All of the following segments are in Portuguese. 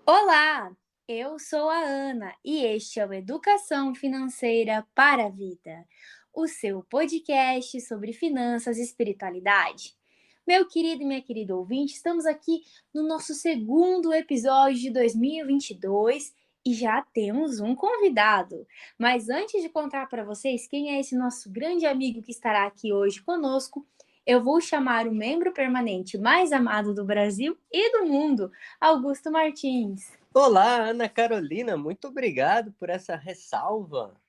Olá, eu sou a Ana e este é o Educação Financeira para a Vida, o seu podcast sobre finanças e espiritualidade. Meu querido e minha querida ouvinte, estamos aqui no nosso segundo episódio de 2022 e já temos um convidado. Mas antes de contar para vocês quem é esse nosso grande amigo que estará aqui hoje conosco, eu vou chamar o membro permanente mais amado do Brasil e do mundo, Augusto Martins. Olá, Ana Carolina, muito obrigado por essa ressalva.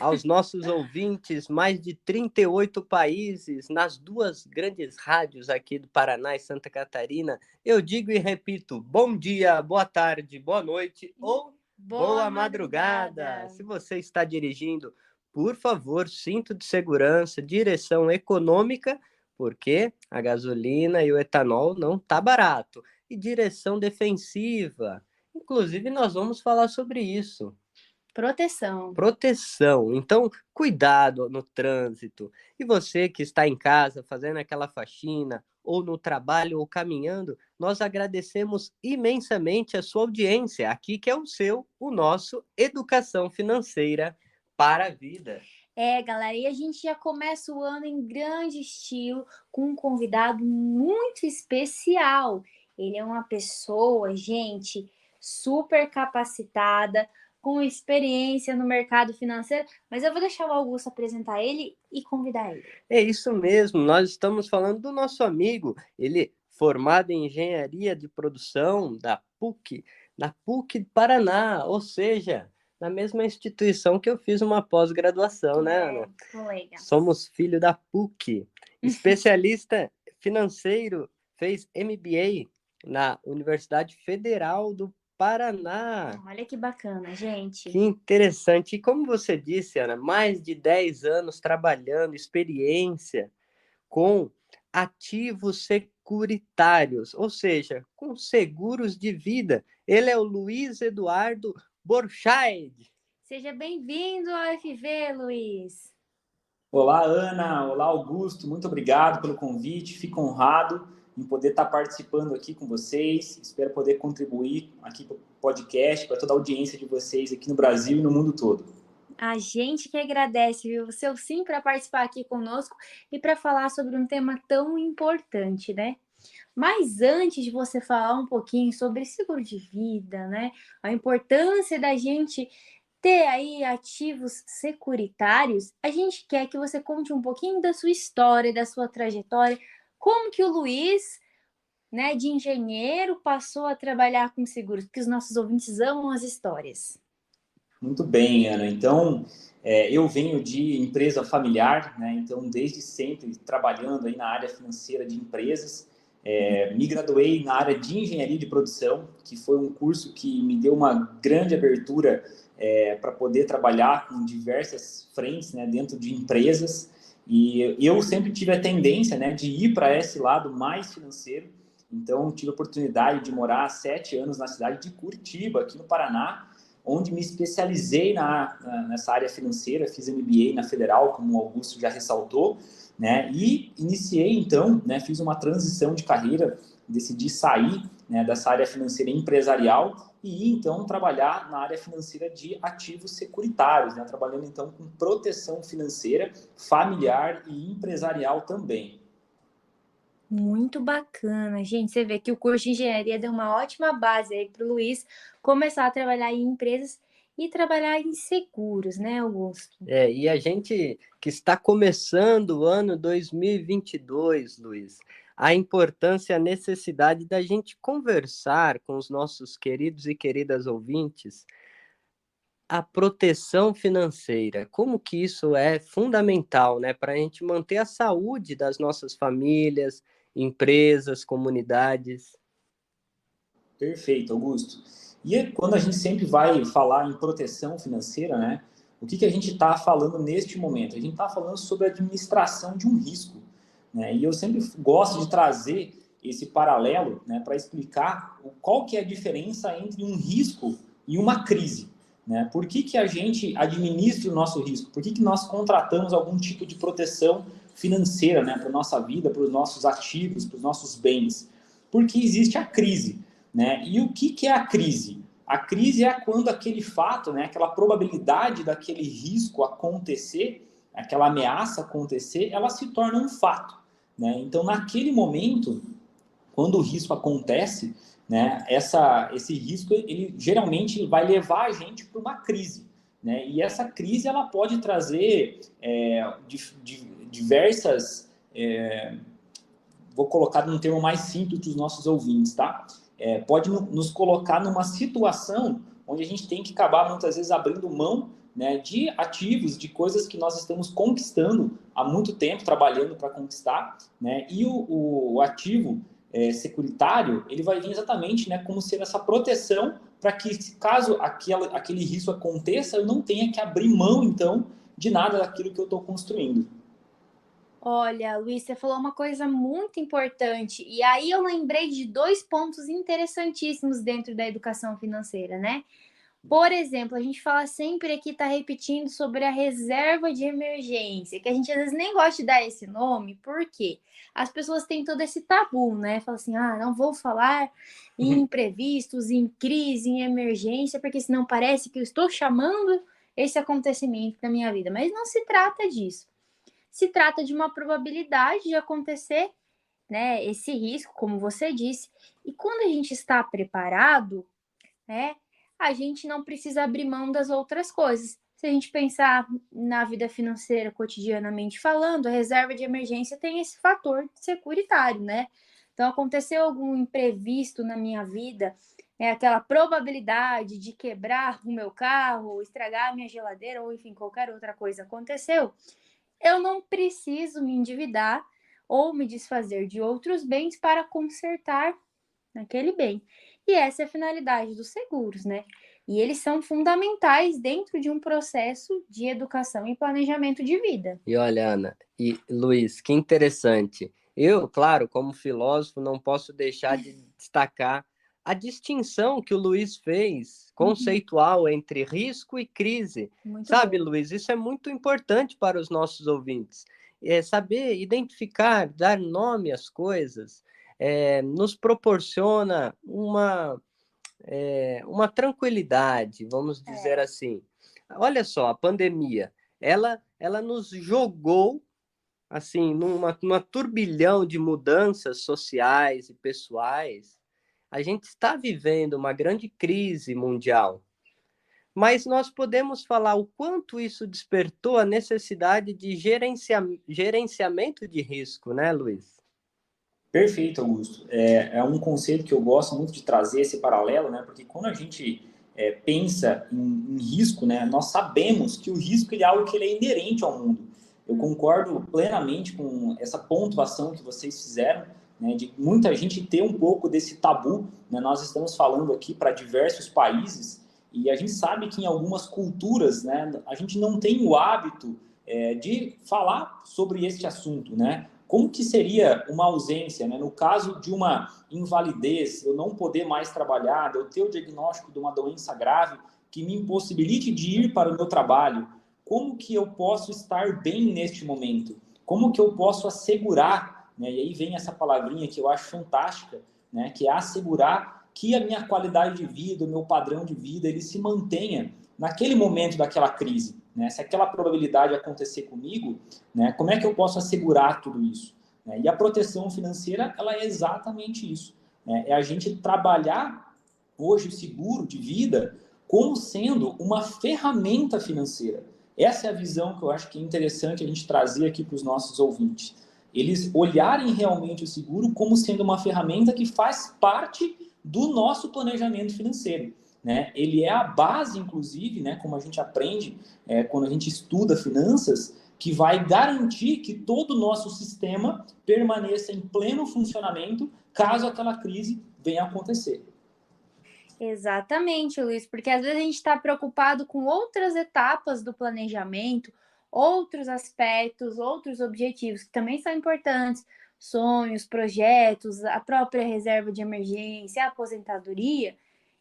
Aos nossos ouvintes, mais de 38 países, nas duas grandes rádios aqui do Paraná e Santa Catarina, eu digo e repito, bom dia, boa tarde, boa noite ou boa madrugada. Se você está dirigindo, por favor, cinto de segurança, direção econômica, porque a gasolina e o etanol não tá barato. E direção defensiva. Inclusive, nós vamos falar sobre isso. Proteção. Proteção. Então, cuidado no trânsito. E você que está em casa fazendo aquela faxina, ou no trabalho, ou caminhando, nós agradecemos imensamente a sua audiência. Aqui que é o nosso Educação Financeira para a Vida. Galera, e a gente já começa o ano em grande estilo com um convidado muito especial. Ele é uma pessoa, gente, super capacitada, com experiência no mercado financeiro, mas eu vou deixar o Augusto apresentar ele e convidar ele. É isso mesmo, nós estamos falando do nosso amigo, ele formado em Engenharia de Produção da PUC, na PUC Paraná, ou seja, na mesma instituição que eu fiz uma pós-graduação, né, Ana? Colega. Somos filho da PUC, especialista financeiro, fez MBA na Universidade Federal do Paraná. Olha que bacana, gente. Que interessante. E como você disse, Ana, mais de 10 anos trabalhando, experiência com ativos securitários, ou seja, com seguros de vida. Ele é o Luiz Eduardo Borchardt. Seja bem-vindo ao FV, Luiz. Olá, Ana. Olá, Augusto. Muito obrigado pelo convite. Fico honrado em poder estar participando aqui com vocês. Espero poder contribuir aqui para o podcast, para toda a audiência de vocês aqui no Brasil e no mundo todo. A gente que agradece, viu? O seu sim para participar aqui conosco e para falar sobre um tema tão importante, né? Mas antes de você falar um pouquinho sobre seguro de vida, né? A importância da gente ter aí ativos securitários, a gente quer que você conte um pouquinho da sua história, da sua trajetória, como que o Luiz, né, de engenheiro, passou a trabalhar com seguros, porque os nossos ouvintes amam as histórias. Muito bem, Ana. Então, eu venho de empresa familiar, né? Então, desde sempre trabalhando aí na área financeira de empresas. Me graduei na área de engenharia de produção, que foi um curso que me deu uma grande abertura para poder trabalhar com diversas frentes, né, dentro de empresas. E eu sempre tive a tendência, né, de ir para esse lado mais financeiro. Então, tive a oportunidade de morar 7 anos na cidade de Curitiba, aqui no Paraná, onde me especializei nessa área financeira, fiz MBA na Federal, como o Augusto já ressaltou, né? E iniciei, então, né, fiz uma transição de carreira, decidi sair, né, dessa área financeira empresarial e ir, então, trabalhar na área financeira de ativos securitários, né, trabalhando, então, com proteção financeira familiar e empresarial também. Muito bacana, gente. Você vê que o curso de engenharia deu uma ótima base aí para o Luiz começar a trabalhar em empresas e trabalhar em seguros, né, Augusto? E a gente que está começando o ano 2022, Luiz, a importância e a necessidade da gente conversar com os nossos queridos e queridas ouvintes a proteção financeira, como que isso é fundamental, né, para a gente manter a saúde das nossas famílias, empresas, comunidades. Perfeito, Augusto. E quando a gente sempre vai falar em proteção financeira, né? O que a gente está falando neste momento? A gente está falando sobre a administração de um risco, né? E eu sempre gosto de trazer esse paralelo, né, para explicar qual que é a diferença entre um risco e uma crise, né? Por que a gente administra o nosso risco? Por que nós contratamos algum tipo de proteção financeira, né, para a nossa vida, para os nossos ativos, para os nossos bens? Porque existe a crise. né? E o que é a crise? A crise é quando aquele fato, né, aquela probabilidade daquele risco acontecer, aquela ameaça acontecer, ela se torna um fato, né? Então, naquele momento, quando o risco acontece, né, esse risco ele geralmente vai levar a gente para uma crise, né? E essa crise ela pode trazer diversas, vou colocar num termo mais simples para os nossos ouvintes, tá? Pode nos colocar numa situação onde a gente tem que acabar muitas vezes abrindo mão, né, de ativos, de coisas que nós estamos conquistando há muito tempo, trabalhando para conquistar, né? E o ativo securitário, ele vai vir exatamente, né, como ser essa proteção para que, caso aquele risco aconteça, eu não tenha que abrir mão, então, de nada daquilo que eu estou construindo. Olha, Luiz, você falou uma coisa muito importante, e aí eu lembrei de 2 pontos interessantíssimos dentro da educação financeira, né? Por exemplo, a gente fala sempre aqui, tá repetindo sobre a reserva de emergência, que a gente às vezes nem gosta de dar esse nome, porque as pessoas têm todo esse tabu, né? Fala assim, não vou falar em imprevistos, em crise, em emergência, porque senão parece que eu estou chamando esse acontecimento da minha vida. Mas não se trata disso. Se trata de uma probabilidade de acontecer, né, esse risco, como você disse. E quando a gente está preparado, né, a gente não precisa abrir mão das outras coisas. Se a gente pensar na vida financeira cotidianamente falando, a reserva de emergência tem esse fator securitário, né? Então, aconteceu algum imprevisto na minha vida, aquela probabilidade de quebrar o meu carro, estragar a minha geladeira, ou enfim, qualquer outra coisa aconteceu, eu não preciso me endividar ou me desfazer de outros bens para consertar aquele bem. E essa é a finalidade dos seguros, né? E eles são fundamentais dentro de um processo de educação e planejamento de vida. E olha, Ana e Luiz, que interessante. Eu, claro, como filósofo, não posso deixar de destacar a distinção que o Luiz fez, conceitual, entre risco e crise. Muito Sabe, bom. Luiz, isso é muito importante para os nossos ouvintes. Saber identificar, dar nome às coisas, nos proporciona uma tranquilidade, vamos dizer assim. Olha só, a pandemia, ela nos jogou assim numa turbilhão de mudanças sociais e pessoais. A gente está vivendo uma grande crise mundial, mas nós podemos falar o quanto isso despertou a necessidade de gerenciamento de risco, né, Luiz? Perfeito, Augusto. É um conceito que eu gosto muito de trazer esse paralelo, né? Porque quando a gente pensa em risco, né? Nós sabemos que o risco é algo que ele é inerente ao mundo. Eu concordo plenamente com essa pontuação que vocês fizeram, né? De muita gente ter um pouco desse tabu, né? Nós estamos falando aqui para diversos países e a gente sabe que em algumas culturas, né? A gente não tem o hábito de falar sobre este assunto, né? Como que seria uma ausência, né? No caso de uma invalidez, eu não poder mais trabalhar, eu ter o diagnóstico de uma doença grave que me impossibilite de ir para o meu trabalho, como que eu posso estar bem neste momento? Como que eu posso assegurar, né? E aí vem essa palavrinha que eu acho fantástica, né? Que é assegurar que a minha qualidade de vida, o meu padrão de vida, ele se mantenha naquele momento daquela crise, né? Se aquela probabilidade acontecer comigo, né? Como é que eu posso assegurar tudo isso? Né? E a proteção financeira, ela é exatamente isso, né? É a gente trabalhar hoje o seguro de vida como sendo uma ferramenta financeira. Essa é a visão que eu acho que é interessante a gente trazer aqui para os nossos ouvintes. Eles olharem realmente o seguro como sendo uma ferramenta que faz parte do nosso planejamento financeiro, né? Ele é a base, inclusive, né, como a gente aprende quando a gente estuda finanças, que vai garantir que todo o nosso sistema permaneça em pleno funcionamento caso aquela crise venha a acontecer. Exatamente, Luiz, porque às vezes a gente está preocupado com outras etapas do planejamento, outros aspectos, outros objetivos que também são importantes, sonhos, projetos, a própria reserva de emergência, a aposentadoria,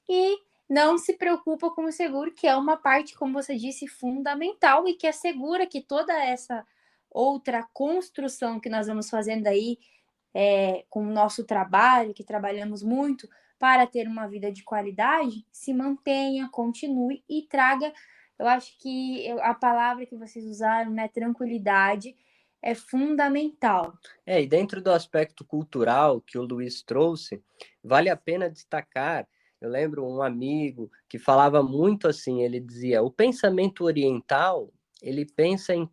e não se preocupa com o seguro, que é uma parte, como você disse, fundamental e que assegura que toda essa outra construção que nós vamos fazendo aí com o nosso trabalho, que trabalhamos muito, para ter uma vida de qualidade, se mantenha, continue e traga, eu acho que a palavra que vocês usaram, né, tranquilidade, é fundamental. E dentro do aspecto cultural que o Luiz trouxe, vale a pena destacar, eu lembro um amigo que falava muito assim, ele dizia, o pensamento oriental, ele pensa em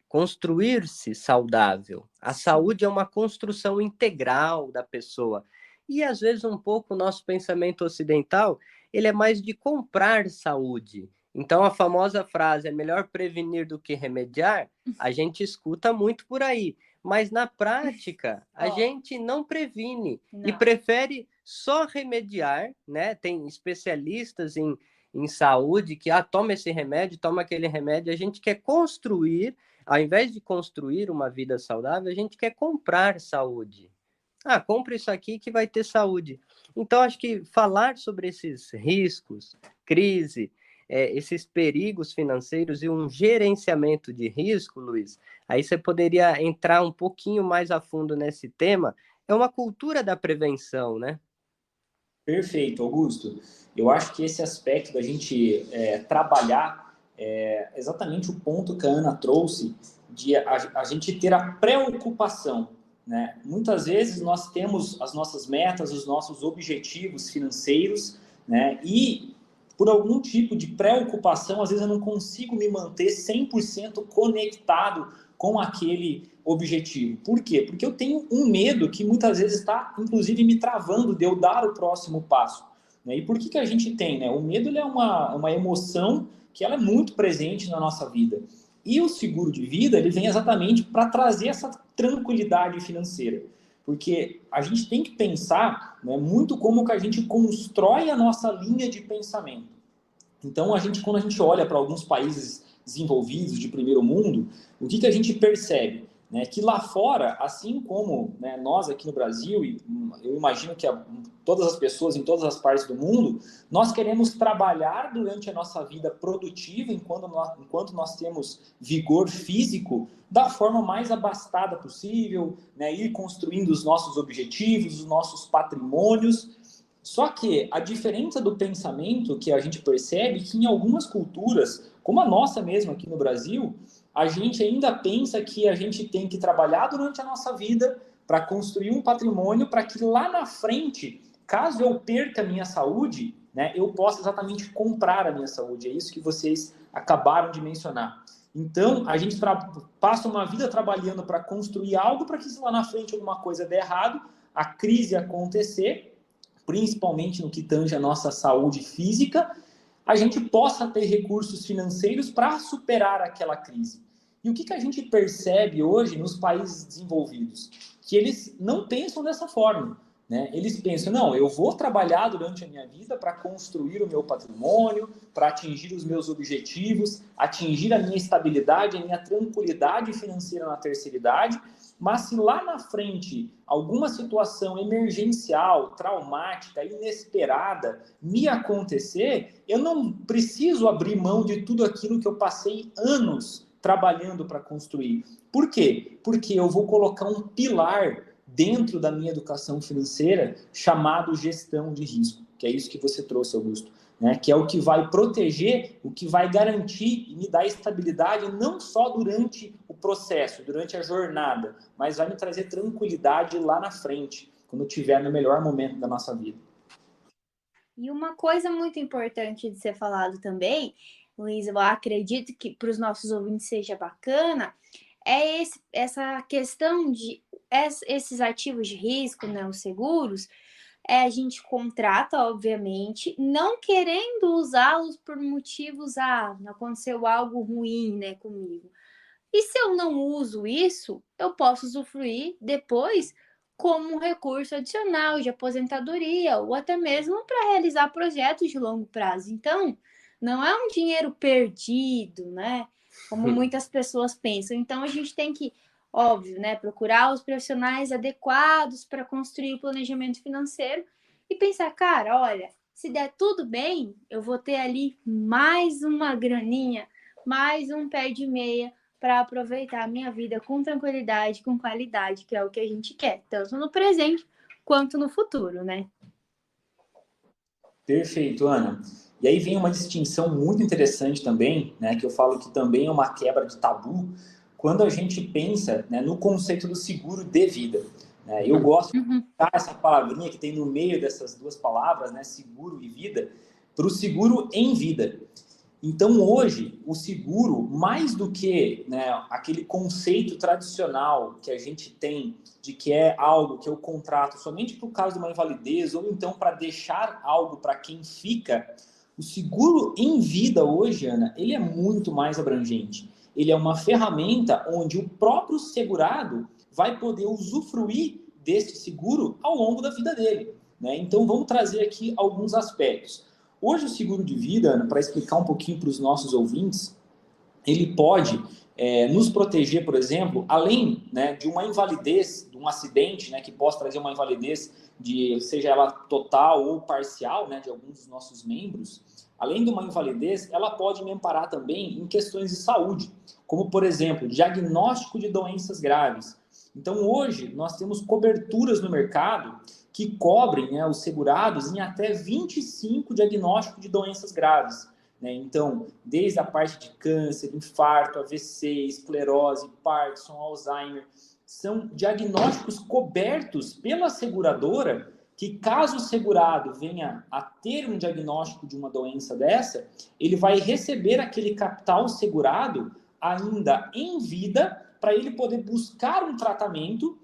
construir-se saudável. A saúde é uma construção integral da pessoa. E às vezes um pouco o nosso pensamento ocidental, ele é mais de comprar saúde. Então a famosa frase é melhor prevenir do que remediar, a gente escuta muito por aí. Mas na prática, a gente não previne e prefere só remediar, né? Tem especialistas em saúde que toma esse remédio, toma aquele remédio, a gente quer construir, ao invés de construir uma vida saudável, a gente quer comprar saúde. Compra isso aqui que vai ter saúde. Então, acho que falar sobre esses riscos, crise, esses perigos financeiros e um gerenciamento de risco, Luiz, aí você poderia entrar um pouquinho mais a fundo nesse tema. É uma cultura da prevenção, né? Perfeito, Augusto. Eu acho que esse aspecto da gente trabalhar é exatamente o ponto que a Ana trouxe de a gente ter a preocupação, né? Muitas vezes nós temos as nossas metas, os nossos objetivos financeiros, né? E por algum tipo de preocupação, às vezes eu não consigo me manter 100% conectado com aquele objetivo. Por quê? Porque eu tenho um medo que muitas vezes está, inclusive, me travando de eu dar o próximo passo. Né? E por que a gente tem? Né? O medo ele é uma emoção que ela é muito presente na nossa vida. E o seguro de vida ele vem exatamente para trazer essa tranquilidade financeira. Porque a gente tem que pensar, né, muito como que a gente constrói a nossa linha de pensamento. Então, quando a gente olha para alguns países desenvolvidos de primeiro mundo, o que a gente percebe? Né, que lá fora, assim como, né, nós aqui no Brasil, e eu imagino que todas as pessoas em todas as partes do mundo, nós queremos trabalhar durante a nossa vida produtiva, enquanto nós temos vigor físico, da forma mais abastada possível, né, ir construindo os nossos objetivos, os nossos patrimônios. Só que a diferença do pensamento que a gente percebe é que em algumas culturas, como a nossa mesmo aqui no Brasil, a gente ainda pensa que a gente tem que trabalhar durante a nossa vida para construir um patrimônio para que lá na frente, caso eu perca a minha saúde, né, eu possa exatamente comprar a minha saúde. É isso que vocês acabaram de mencionar. Então, a gente passa uma vida trabalhando para construir algo para que se lá na frente alguma coisa der errado, a crise acontecer, principalmente no que tange a nossa saúde física, a gente possa ter recursos financeiros para superar aquela crise. E o que a gente percebe hoje nos países desenvolvidos? Que eles não pensam dessa forma. Né? Eles pensam, não, eu vou trabalhar durante a minha vida para construir o meu patrimônio, para atingir os meus objetivos, atingir a minha estabilidade, a minha tranquilidade financeira na terceira idade, mas se lá na frente alguma situação emergencial, traumática, inesperada me acontecer, eu não preciso abrir mão de tudo aquilo que eu passei anos trabalhando para construir. Por quê? Porque eu vou colocar um pilar dentro da minha educação financeira chamado gestão de risco, que é isso que você trouxe, Augusto, né? Que é o que vai proteger, o que vai garantir e me dar estabilidade não só durante o processo, durante a jornada, mas vai me trazer tranquilidade lá na frente, quando eu estiver no melhor momento da nossa vida. E uma coisa muito importante de ser falado também, Luiz, eu acredito que para os nossos ouvintes seja bacana, é essa questão de esses ativos de risco, né, os seguros, a gente contrata, obviamente, não querendo usá-los por motivos, aconteceu algo ruim, né, comigo. E se eu não uso isso, eu posso usufruir depois como um recurso adicional de aposentadoria ou até mesmo para realizar projetos de longo prazo. Então, não é um dinheiro perdido, né? Como muitas pessoas pensam. Então, a gente tem que, óbvio, né, procurar os profissionais adequados para construir o planejamento financeiro e pensar, cara, olha, se der tudo bem, eu vou ter ali mais uma graninha, mais um pé de meia para aproveitar a minha vida com tranquilidade, com qualidade, que é o que a gente quer, tanto no presente quanto no futuro, né? Perfeito, Ana. E aí vem uma distinção muito interessante também, né, que eu falo que também é uma quebra de tabu, quando a gente pensa, né, no conceito do seguro de vida. Né? Eu gosto de colocar essa palavrinha que tem no meio dessas duas palavras, né, seguro e vida, para o seguro em vida. Então, hoje, o seguro, mais do que, né, aquele conceito tradicional que a gente tem de que é algo que eu contrato somente por causa de uma invalidez ou então para deixar algo para quem fica, o seguro em vida hoje, Ana, ele é muito mais abrangente. Ele é uma ferramenta onde o próprio segurado vai poder usufruir desse seguro ao longo da vida dele. Né? Então, vamos trazer aqui alguns aspectos. Hoje o seguro de vida, para explicar um pouquinho para os nossos ouvintes, ele pode nos proteger, por exemplo, além, né, de uma invalidez, de um acidente, né, que possa trazer uma invalidez, seja ela total ou parcial, né, de alguns dos nossos membros, além de uma invalidez, ela pode me amparar também em questões de saúde, como, por exemplo, diagnóstico de doenças graves. Então, hoje, nós temos coberturas no mercado que cobrem, né, os segurados em até 25 diagnósticos de doenças graves. Né? Então, desde a parte de câncer, infarto, AVC, esclerose, Parkinson, Alzheimer, são diagnósticos cobertos pela seguradora que, caso o segurado venha a ter um diagnóstico de uma doença dessa, ele vai receber aquele capital segurado ainda em vida para ele poder buscar um tratamento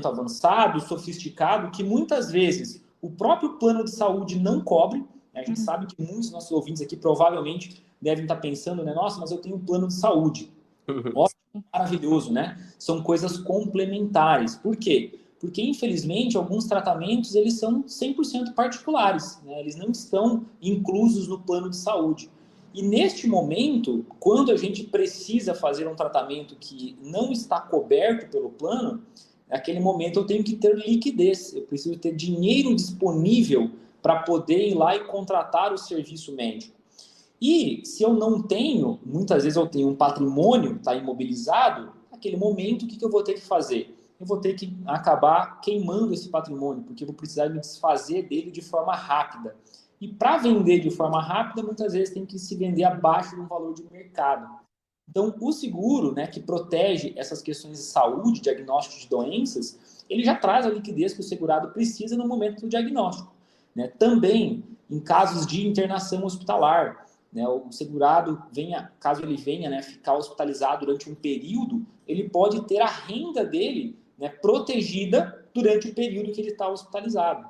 avançado, sofisticado, que muitas vezes o próprio plano de saúde não cobre. A gente sabe que muitos dos nossos ouvintes aqui provavelmente devem estar pensando, né? Nossa, mas eu tenho um plano de saúde. Ótimo, maravilhoso, né? São coisas complementares. Por quê? Porque, infelizmente, alguns tratamentos eles são 100% particulares. Né? Eles não estão inclusos no plano de saúde. E neste momento, quando a gente precisa fazer um tratamento que não está coberto pelo plano, naquele momento eu tenho que ter liquidez, eu preciso ter dinheiro disponível para poder ir lá e contratar o serviço médico. E se eu não tenho, muitas vezes eu tenho um patrimônio, está imobilizado, naquele momento o que eu vou ter que fazer? Eu vou ter que acabar queimando esse patrimônio, porque eu vou precisar me desfazer dele de forma rápida. E para vender de forma rápida, muitas vezes tem que se vender abaixo do valor de mercado. Então, o seguro, né, que protege essas questões de saúde, diagnóstico de doenças, ele já traz a liquidez que o segurado precisa no momento do diagnóstico. Né? Também, em casos de internação hospitalar, né, o segurado, caso ele venha, né, ficar hospitalizado durante um período, ele pode ter a renda dele, né, protegida durante o período que ele está hospitalizado.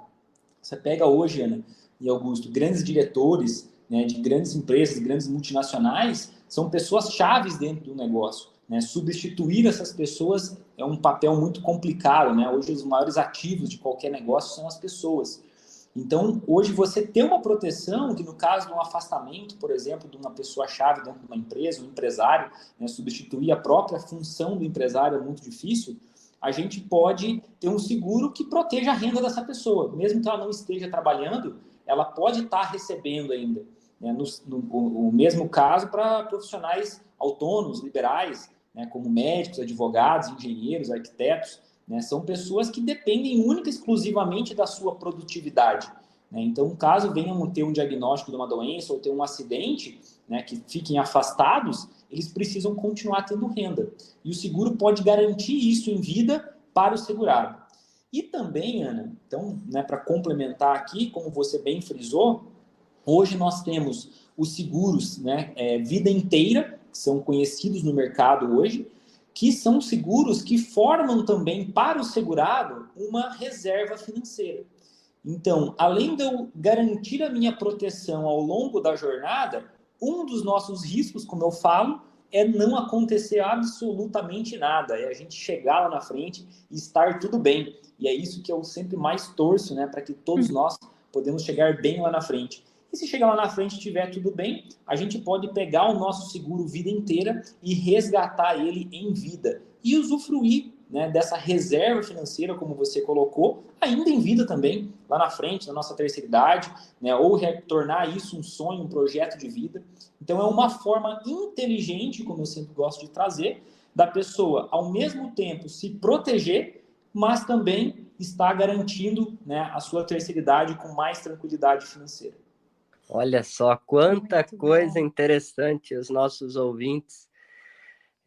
Você pega hoje, Ana e Augusto, grandes diretores, né, de grandes empresas, grandes multinacionais, são pessoas chaves dentro do negócio. Né? Substituir essas pessoas é um papel muito complicado. Né? Hoje, os maiores ativos de qualquer negócio são as pessoas. Então, hoje, você ter uma proteção, que no caso de um afastamento, por exemplo, de uma pessoa-chave dentro de uma empresa, um empresário, né, substituir a própria função do empresário é muito difícil, a gente pode ter um seguro que proteja a renda dessa pessoa. Mesmo que ela não esteja trabalhando, ela pode estar recebendo ainda. Né? O mesmo caso para profissionais autônomos, liberais, né? Como médicos, advogados, engenheiros, arquitetos, né? São pessoas que dependem única e exclusivamente da sua produtividade. Né? Então, caso venham ter um diagnóstico de uma doença ou ter um acidente, né, que fiquem afastados, eles precisam continuar tendo renda. E o seguro pode garantir isso em vida para o segurado. E também, Ana, então, né, para complementar aqui, como você bem frisou, hoje nós temos os seguros, né, vida inteira, que são conhecidos no mercado hoje, que são seguros que formam também para o segurado uma reserva financeira. Então, além de eu garantir a minha proteção ao longo da jornada, um dos nossos riscos, como eu falo, é não acontecer absolutamente nada, é a gente chegar lá na frente e estar tudo bem. E é isso que eu sempre mais torço, né, para que todos nós podemos chegar bem lá na frente. E se chegar lá na frente e estiver tudo bem, a gente pode pegar o nosso seguro vida inteira e resgatar ele em vida e usufruir, né, dessa reserva financeira, como você colocou, ainda em vida também, lá na frente, na nossa terceira idade, né, ou tornar isso um sonho, um projeto de vida. Então, é uma forma inteligente, como eu sempre gosto de trazer, da pessoa, ao mesmo tempo, se proteger, mas também está garantindo, né, a sua terceira idade com mais tranquilidade financeira. Olha só quanta Muito coisa bom. interessante os nossos ouvintes.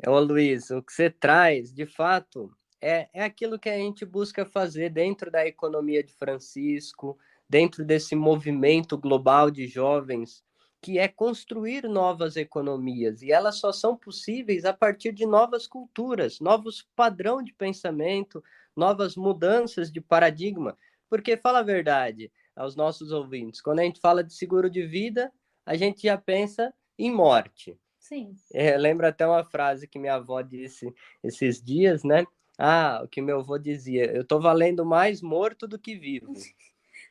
Ô Luiz, o que você traz, de fato, é aquilo que a gente busca fazer dentro da economia de Francisco, dentro desse movimento global de jovens, que é construir novas economias, e elas só são possíveis a partir de novas culturas, novos padrão de pensamento, novas mudanças de paradigma. Porque, fala a verdade aos nossos ouvintes, quando a gente fala de seguro de vida, a gente já pensa em morte. Sim. Lembro até uma frase que minha avó disse esses dias, né? Ah, o que meu avô dizia, eu tô valendo mais morto do que vivo.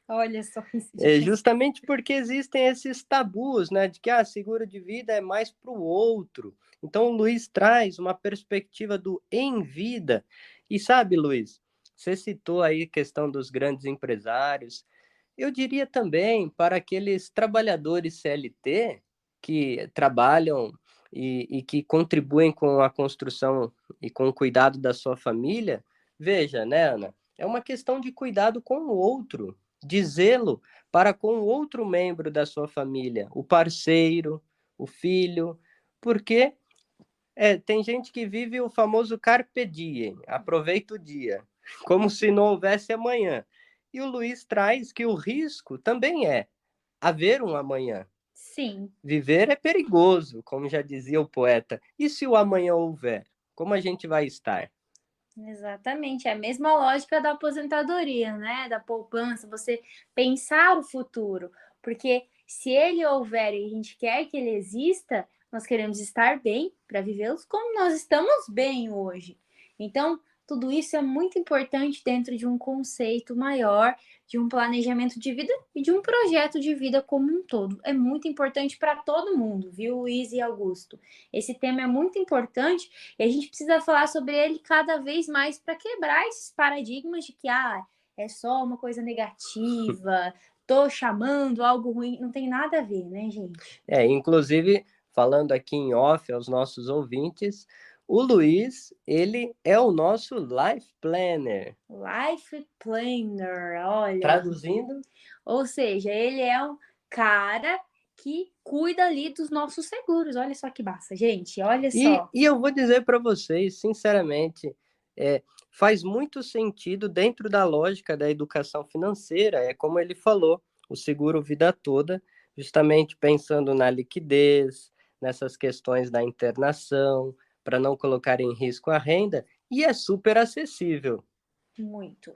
Olha só isso. Justamente porque existem esses tabus, né? De que seguro de vida é mais para o outro. Então, o Luiz traz uma perspectiva do em vida. E sabe, Luiz, você citou aí a questão dos grandes empresários. Eu diria também para aqueles trabalhadores CLT que trabalham e que contribuem com a construção e com o cuidado da sua família. Veja, né, Ana? É uma questão de cuidado com o outro, de zelo para com o outro membro da sua família, o parceiro, o filho, porque tem gente que vive o famoso carpe diem, aproveita o dia, como se não houvesse amanhã. E o Luiz traz que o risco também é haver um amanhã. Sim. Viver é perigoso, como já dizia o poeta. E se o amanhã houver, como a gente vai estar? Exatamente, é a mesma lógica da aposentadoria, né? Da poupança, você pensar o futuro, porque se ele houver e a gente quer que ele exista, nós queremos estar bem para vivê-los como nós estamos bem hoje. Então, tudo isso é muito importante dentro de um conceito maior, de um planejamento de vida e de um projeto de vida como um todo. É muito importante para todo mundo, viu, Luiz e Augusto? Esse tema é muito importante e a gente precisa falar sobre ele cada vez mais para quebrar esses paradigmas de que é só uma coisa negativa, tô chamando algo ruim, não tem nada a ver, né, gente? Inclusive, falando aqui em off aos nossos ouvintes, o Luiz, ele é o nosso Life Planner. Life Planner, olha. Traduzindo? Ou seja, ele é um cara que cuida ali dos nossos seguros. Olha só que massa, gente. Olha só. E eu vou dizer para vocês, sinceramente, faz muito sentido dentro da lógica da educação financeira, é como ele falou, o seguro vida toda, justamente pensando na liquidez, nessas questões da internação, para não colocar em risco a renda, e é super acessível. Muito.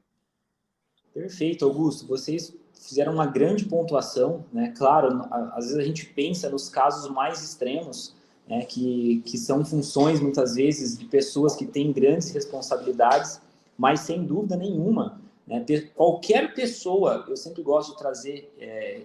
Perfeito, Augusto. Vocês fizeram uma grande pontuação, né? Claro, às vezes a gente pensa nos casos mais extremos, né? Que são funções, muitas vezes, de pessoas que têm grandes responsabilidades, mas sem dúvida nenhuma, né? Qualquer pessoa, eu sempre gosto de trazer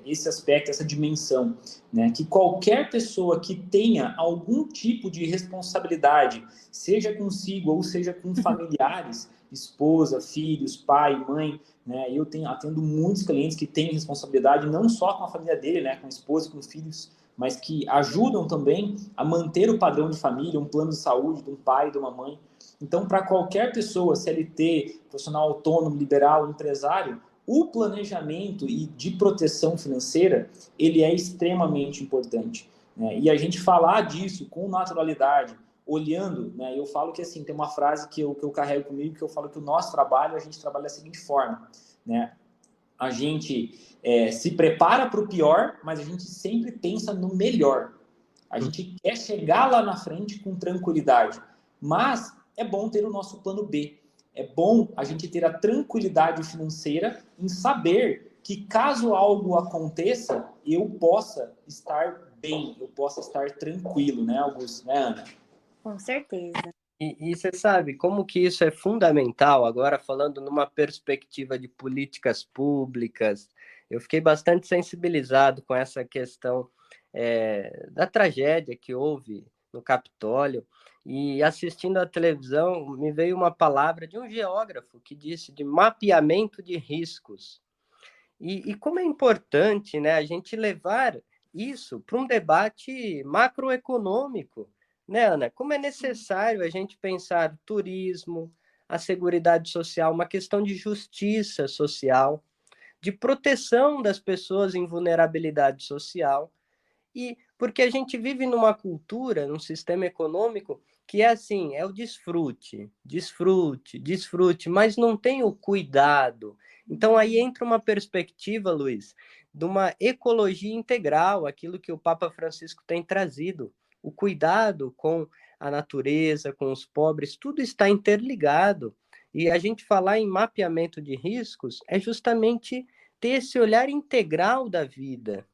esse aspecto, essa dimensão, né? Que qualquer pessoa que tenha algum tipo de responsabilidade, seja consigo ou seja com familiares, esposa, filhos, pai, mãe, né? Eu atendo muitos clientes que têm responsabilidade não só com a família dele, né? Com a esposa, com os filhos, mas que ajudam também a manter o padrão de família, um plano de saúde de um pai, de uma mãe. Então, para qualquer pessoa, CLT, profissional autônomo, liberal, empresário, o planejamento e de proteção financeira, ele é extremamente importante, né? E a gente falar disso com naturalidade, olhando, né? Eu falo que assim, tem uma frase que eu carrego comigo, que eu falo que o nosso trabalho, a gente trabalha da seguinte forma, né? A gente se prepara para o pior, mas a gente sempre pensa no melhor. A gente quer chegar lá na frente com tranquilidade, mas é bom ter o nosso plano B. É bom a gente ter a tranquilidade financeira em saber que caso algo aconteça, eu possa estar bem, eu possa estar tranquilo, né, Augusto, né, Ana? Com certeza. E você sabe como que isso é fundamental, agora falando numa perspectiva de políticas públicas, eu fiquei bastante sensibilizado com essa questão da tragédia que houve no Capitólio, e assistindo à televisão me veio uma palavra de um geógrafo que disse de mapeamento de riscos. E como é importante, né, a gente levar isso para um debate macroeconômico, né, Ana? Como é necessário a gente pensar turismo, a Seguridade Social, uma questão de justiça social, de proteção das pessoas em vulnerabilidade social, e porque a gente vive numa cultura, num sistema econômico que é assim, é o desfrute, desfrute, desfrute, mas não tem o cuidado. Então aí entra uma perspectiva, Luiz, de uma ecologia integral, aquilo que o Papa Francisco tem trazido, o cuidado com a natureza, com os pobres, tudo está interligado. E a gente falar em mapeamento de riscos é justamente ter esse olhar integral da vida.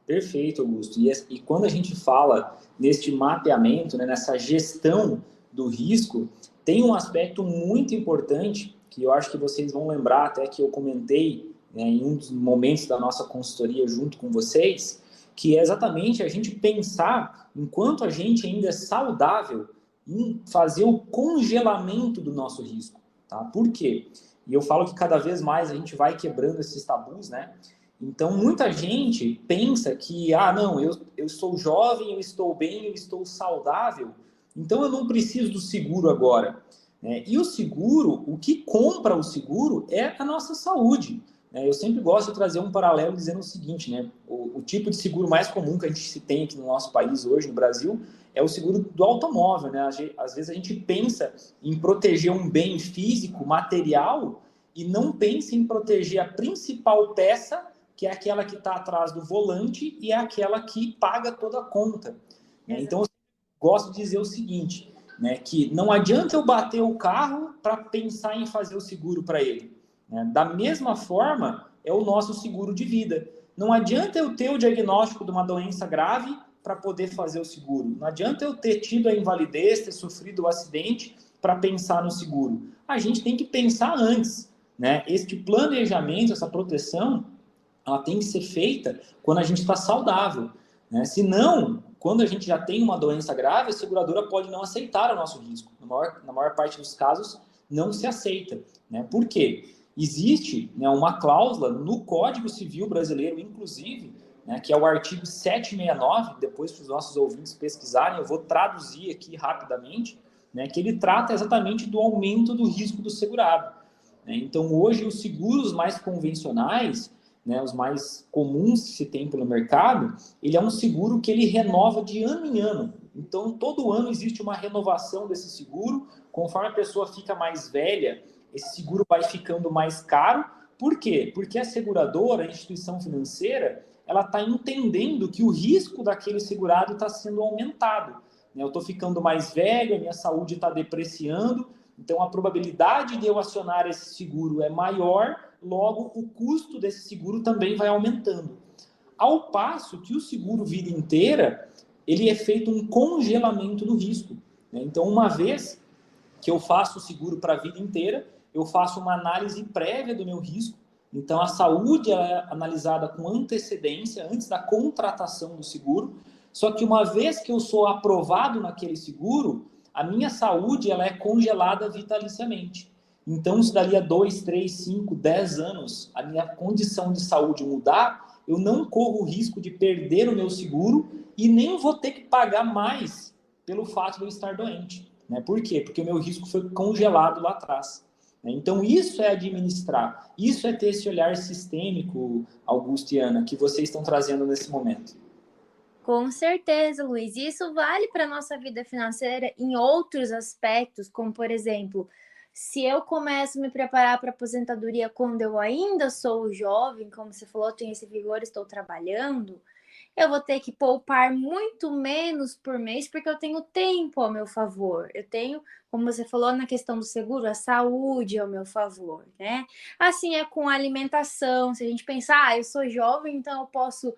Perfeito, Augusto. E quando a gente fala neste mapeamento, né, nessa gestão do risco, tem um aspecto muito importante que eu acho que vocês vão lembrar, até que eu comentei, né, em um dos momentos da nossa consultoria junto com vocês, que é exatamente a gente pensar, enquanto a gente ainda é saudável, em fazer o congelamento do nosso risco. Tá? Por quê? E eu falo que cada vez mais a gente vai quebrando esses tabus, né? Então, muita gente pensa que, não, eu sou jovem, eu estou bem, eu estou saudável, então eu não preciso do seguro agora. Né? E o seguro, o que compra o seguro é a nossa saúde. Né? Eu sempre gosto de trazer um paralelo dizendo o seguinte, né? O tipo de seguro mais comum que a gente se tem aqui no nosso país hoje, no Brasil, é o seguro do automóvel. Né? Às vezes a gente pensa em proteger um bem físico, material, e não pensa em proteger a principal peça, que é aquela que está atrás do volante e é aquela que paga toda a conta. Né? Então, eu gosto de dizer o seguinte, né, que não adianta eu bater o carro para pensar em fazer o seguro para ele. Né? Da mesma forma, é o nosso seguro de vida. Não adianta eu ter o diagnóstico de uma doença grave para poder fazer o seguro. Não adianta eu ter tido a invalidez, ter sofrido o acidente para pensar no seguro. A gente tem que pensar antes. Né? Este planejamento, essa proteção, ela tem que ser feita quando a gente está saudável. Né? Se não, quando a gente já tem uma doença grave, a seguradora pode não aceitar o nosso risco. Na maior parte dos casos, não se aceita. Né? Por quê? Existe, né, uma cláusula no Código Civil Brasileiro, inclusive, né, que é o artigo 769, depois para os nossos ouvintes pesquisarem, eu vou traduzir aqui rapidamente, né, que ele trata exatamente do aumento do risco do segurado. Né? Então, hoje, os seguros mais convencionais, né, os mais comuns que se tem pelo mercado, ele é um seguro que ele renova de ano em ano. Então, todo ano existe uma renovação desse seguro. Conforme a pessoa fica mais velha, esse seguro vai ficando mais caro. Por quê? Porque a seguradora, a instituição financeira, ela está entendendo que o risco daquele segurado está sendo aumentado. Eu estou ficando mais velho, a minha saúde está depreciando, então a probabilidade de eu acionar esse seguro é maior, logo o custo desse seguro também vai aumentando. Ao passo que o seguro vida inteira, ele é feito um congelamento do risco. Né? Então, uma vez que eu faço o seguro para a vida inteira, eu faço uma análise prévia do meu risco. Então, a saúde ela é analisada com antecedência, antes da contratação do seguro. Só que uma vez que eu sou aprovado naquele seguro, a minha saúde ela é congelada vitaliciamente. Então, se dali a 2, 3, 5, 10 anos a minha condição de saúde mudar, eu não corro o risco de perder o meu seguro e nem vou ter que pagar mais pelo fato de eu estar doente. Né? Por quê? Porque o meu risco foi congelado lá atrás. Então, isso é administrar, isso é ter esse olhar sistêmico, Augusto e Ana, que vocês estão trazendo nesse momento. Com certeza, Luiz. Isso vale para a nossa vida financeira em outros aspectos, como, por exemplo, se eu começo a me preparar para a aposentadoria quando eu ainda sou jovem, como você falou, tenho esse vigor, estou trabalhando, eu vou ter que poupar muito menos por mês, porque eu tenho tempo ao meu favor. Eu tenho, como você falou na questão do seguro, a saúde ao meu favor, né? Assim é com a alimentação. Se a gente pensar, eu sou jovem, então eu posso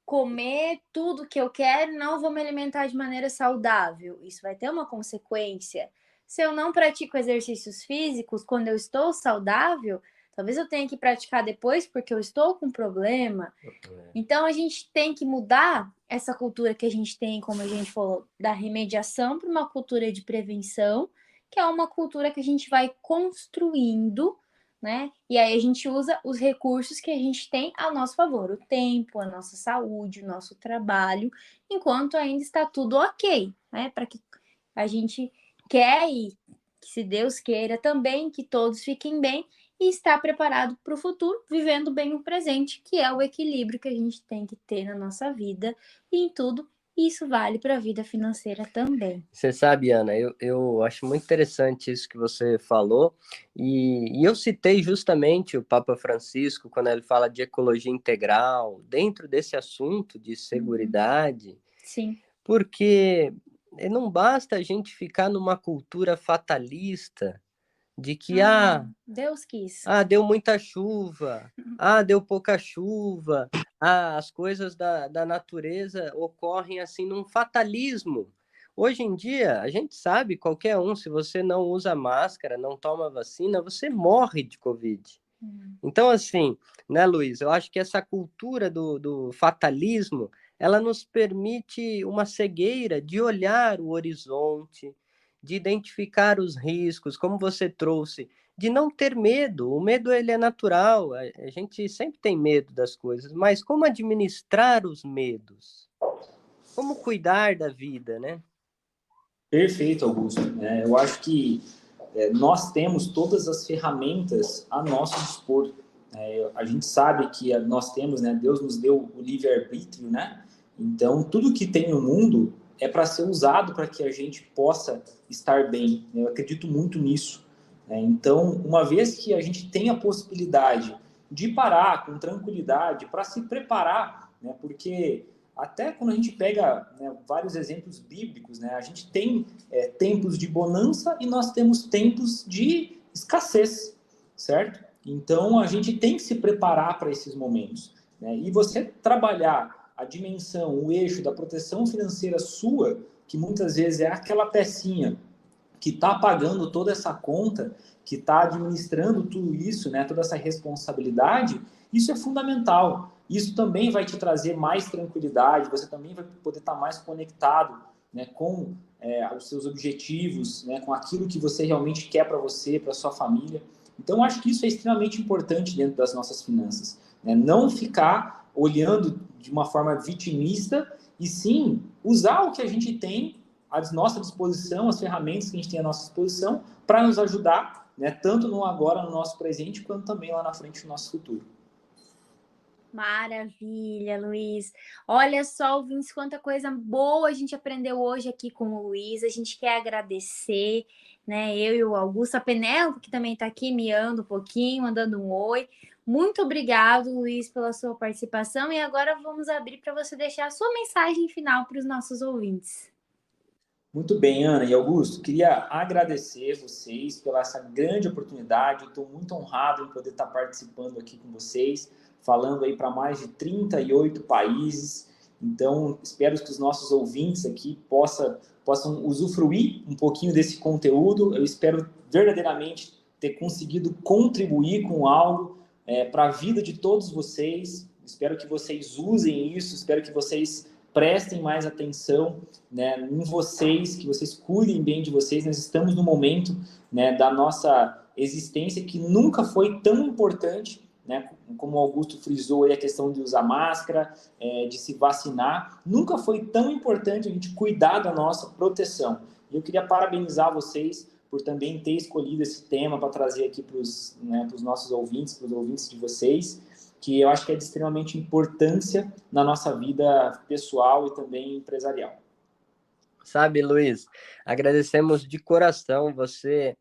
comer tudo que eu quero, não vou me alimentar de maneira saudável. Isso vai ter uma consequência. Se eu não pratico exercícios físicos quando eu estou saudável, talvez eu tenha que praticar depois porque eu estou com problema. Então a gente tem que mudar essa cultura que a gente tem, como a gente falou, da remediação para uma cultura de prevenção, que é uma cultura que a gente vai construindo, né? E aí a gente usa os recursos que a gente tem ao nosso favor, o tempo, a nossa saúde, o nosso trabalho, enquanto ainda está tudo ok, né? Para que a gente quer e que, se Deus queira também, que todos fiquem bem e estar preparado para o futuro, vivendo bem o presente, que é o equilíbrio que a gente tem que ter na nossa vida e em tudo. E isso vale para a vida financeira também. Você sabe, Ana, eu acho muito interessante isso que você falou, e eu citei justamente o Papa Francisco quando ele fala de ecologia integral, dentro desse assunto de seguridade, Sim. porque não basta a gente ficar numa cultura fatalista de que, Deus quis. deu muita chuva, deu pouca chuva, as coisas da natureza ocorrem assim num fatalismo. Hoje em dia, a gente sabe, qualquer um, se você não usa máscara, não toma vacina, você morre de Covid. Então, assim, né, Luiz, eu acho que essa cultura do fatalismo, ela nos permite uma cegueira de olhar o horizonte, de identificar os riscos, como você trouxe, de não ter medo. O medo, ele é natural, a gente sempre tem medo das coisas, mas como administrar os medos? Como cuidar da vida, né? Perfeito, Augusto. Eu acho que nós temos todas as ferramentas a nosso dispor. A gente sabe que nós temos, né, Deus nos deu o livre-arbítrio, né? Então, tudo que tem no mundo é para ser usado para que a gente possa estar bem. Eu acredito muito nisso. Então, uma vez que a gente tem a possibilidade de parar com tranquilidade para se preparar, né, porque até quando a gente pega, né, vários exemplos bíblicos, né, a gente tem tempos de bonança e nós temos tempos de escassez, certo? Então, a gente tem que se preparar para esses momentos, né? E você trabalhar a dimensão, o eixo da proteção financeira sua, que muitas vezes é aquela pecinha que está pagando toda essa conta, que está administrando tudo isso, né, toda essa responsabilidade, isso é fundamental. Isso também vai te trazer mais tranquilidade, você também vai poder estar mais conectado, né, com os seus objetivos, né, com aquilo que você realmente quer para você, para sua família. Então, acho que isso é extremamente importante dentro das nossas finanças, né? Não ficar olhando de uma forma vitimista e sim usar o que a gente tem à nossa disposição, as ferramentas que a gente tem à nossa disposição para nos ajudar, né, tanto no agora, no nosso presente, quanto também lá na frente no nosso futuro. Maravilha, Luiz. Olha só, ouvintes, quanta coisa boa a gente aprendeu hoje aqui com o Luiz. A gente quer agradecer, né? Eu e o Augusto, a Penélope, que também está aqui miando um pouquinho, mandando um oi. Muito obrigado, Luiz, pela sua participação. E agora vamos abrir para você deixar a sua mensagem final para os nossos ouvintes. Muito bem, Ana e Augusto, queria agradecer vocês pela essa grande oportunidade. Eu estou muito honrado em poder estar participando aqui com vocês, falando aí para mais de 38 países. Então, espero que os nossos ouvintes aqui possam usufruir um pouquinho desse conteúdo. Eu espero verdadeiramente ter conseguido contribuir com algo para a vida de todos vocês. Espero que vocês usem isso, espero que vocês prestem mais atenção, né, em vocês, que vocês cuidem bem de vocês. Nós estamos no momento, né, da nossa existência que nunca foi tão importante, né, como o Augusto frisou aí, a questão de usar máscara, de se vacinar, nunca foi tão importante a gente cuidar da nossa proteção. E eu queria parabenizar vocês por também ter escolhido esse tema para trazer aqui para os nossos ouvintes, para os ouvintes de vocês, que eu acho que é de extremamente importância na nossa vida pessoal e também empresarial. Sabe, Luiz, agradecemos de coração você,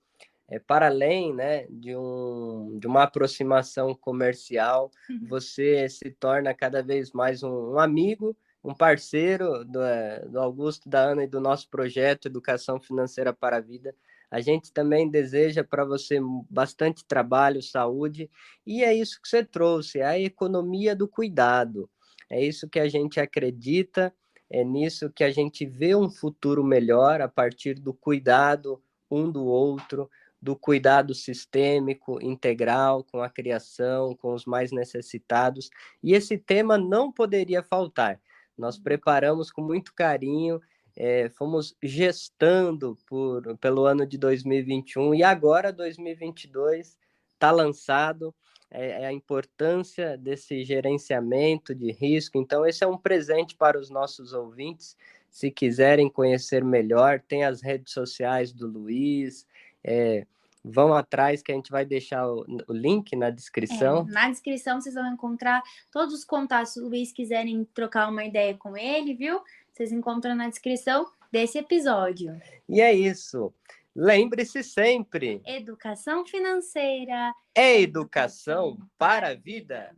para além, né, de uma aproximação comercial, você se torna cada vez mais um amigo, um parceiro do Augusto, da Ana e do nosso projeto Educação Financeira para a Vida. A gente também deseja para você bastante trabalho, saúde, e é isso que você trouxe, a economia do cuidado. É isso que a gente acredita, é nisso que a gente vê um futuro melhor a partir do cuidado um do outro, do cuidado sistêmico, integral, com a criação, com os mais necessitados. E esse tema não poderia faltar. Nós preparamos com muito carinho, fomos gestando pelo ano de 2021 e agora 2022 está lançado. A importância desse gerenciamento de risco. Então, esse é um presente para os nossos ouvintes. Se quiserem conhecer melhor, tem as redes sociais do Luiz, vão atrás que a gente vai deixar o link na descrição. Na descrição vocês vão encontrar todos os contatos, se o Luiz quiserem trocar uma ideia com ele, viu? Vocês encontram na descrição desse episódio. E é isso. Lembre-se sempre: educação financeira é educação para a vida.